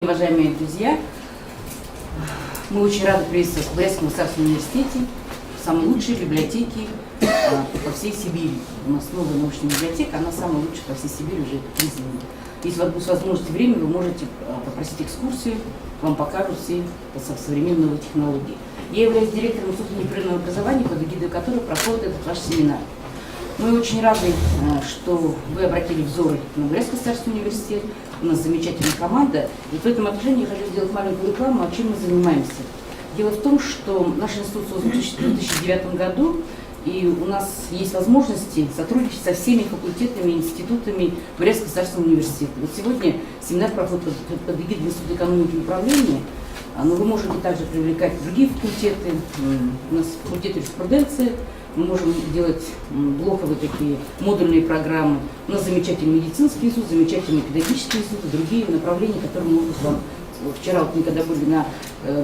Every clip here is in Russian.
Уважаемые друзья, мы очень рады приветствовать в Брестском государственном университете, самой лучшей библиотеки по всей Сибири. У нас новая научная библиотека, она самая лучшая по всей Сибири, уже признана. Если у вас будет возможность и время, вы можете попросить экскурсию, вам покажут все современные новые технологии. Я являюсь директором Института непрерывного образования, под эгидой которого проходит этот ваш семинар. Мы очень рады, что вы обратили взоры на Брестский государственный университет. У нас замечательная команда. И в этом отношении я хочу сделать маленькую рекламу, о чем мы занимаемся. Дело в том, что наш институт создан в 2009 году, и у нас есть возможности сотрудничать со всеми факультетами и институтами Брестского государственного университета. Вот сегодня семинар проходит под эгидой Института экономики и управления, но вы можете также привлекать другие факультеты. У нас факультет юриспруденции. Мы можем делать блоковые такие модульные программы. У нас замечательный медицинский институт, замечательный педагогический институт и другие направления, которые могут вам... Вчера, вот мы когда были на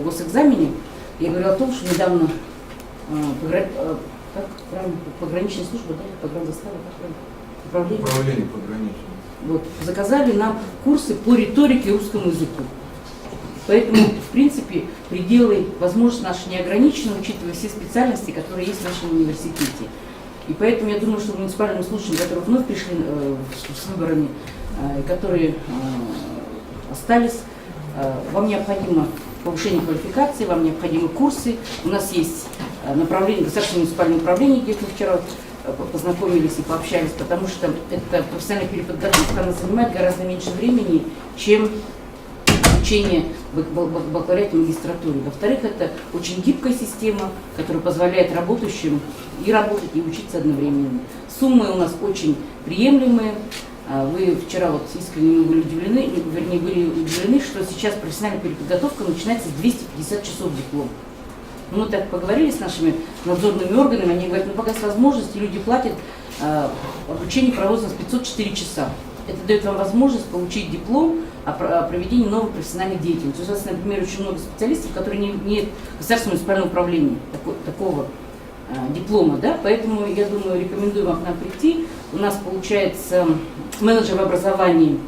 госэкзамене, я говорила о том, что недавно пограничная служба, да, погранзастава, управление пограничным. Вот, заказали нам курсы по риторике и русскому языку. Поэтому, в принципе, пределы возможностей наши не ограничены, учитывая все специальности, которые есть в нашем университете. И поэтому я думаю, что муниципальным служащим, которые вновь пришли с выборами, которые остались, вам необходимо повышение квалификации, вам необходимы курсы. У нас есть направление государственного муниципального управления, где мы вчера познакомились и пообщались, потому что эта профессиональная переподготовка, она занимает гораздо меньше времени, чем обучение в бакалавриате и магистратуре. Во-вторых, это очень гибкая система, которая позволяет работающим и работать, и учиться одновременно. Суммы у нас очень приемлемые. Вы вчера вот искренне были удивлены, что сейчас профессиональная переподготовка начинается с 250 часов диплома. Мы так поговорили с нашими надзорными органами, они говорят, ну пока есть возможность, люди платят, обучение проводится с 504 часа. Это дает вам возможность получить диплом о проведении новой профессиональной деятельности. У нас, например, очень много специалистов, которые не имеют государственного муниципального управления такого диплома, да? Поэтому, я думаю, рекомендую вам к нам прийти. У нас получается менеджер в образовании,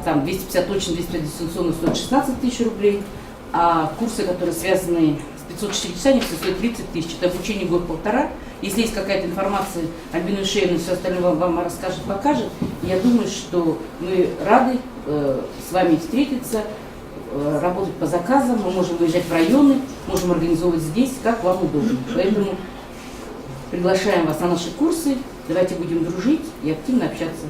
там 250 точно, 250 дистанционно, стоит 16 тысяч рублей, а курсы, которые связаны с 504 часа, они все стоят 30 тысяч. Это обучение год-полтора. Если есть какая-то информация, Альбина Ишеевна все остальное вам расскажет, покажет. Я думаю, что мы рады с вами встретиться, работать по заказам, мы можем выезжать в районы, можем организовывать здесь, как вам удобно. Поэтому приглашаем вас на наши курсы, давайте будем дружить и активно общаться.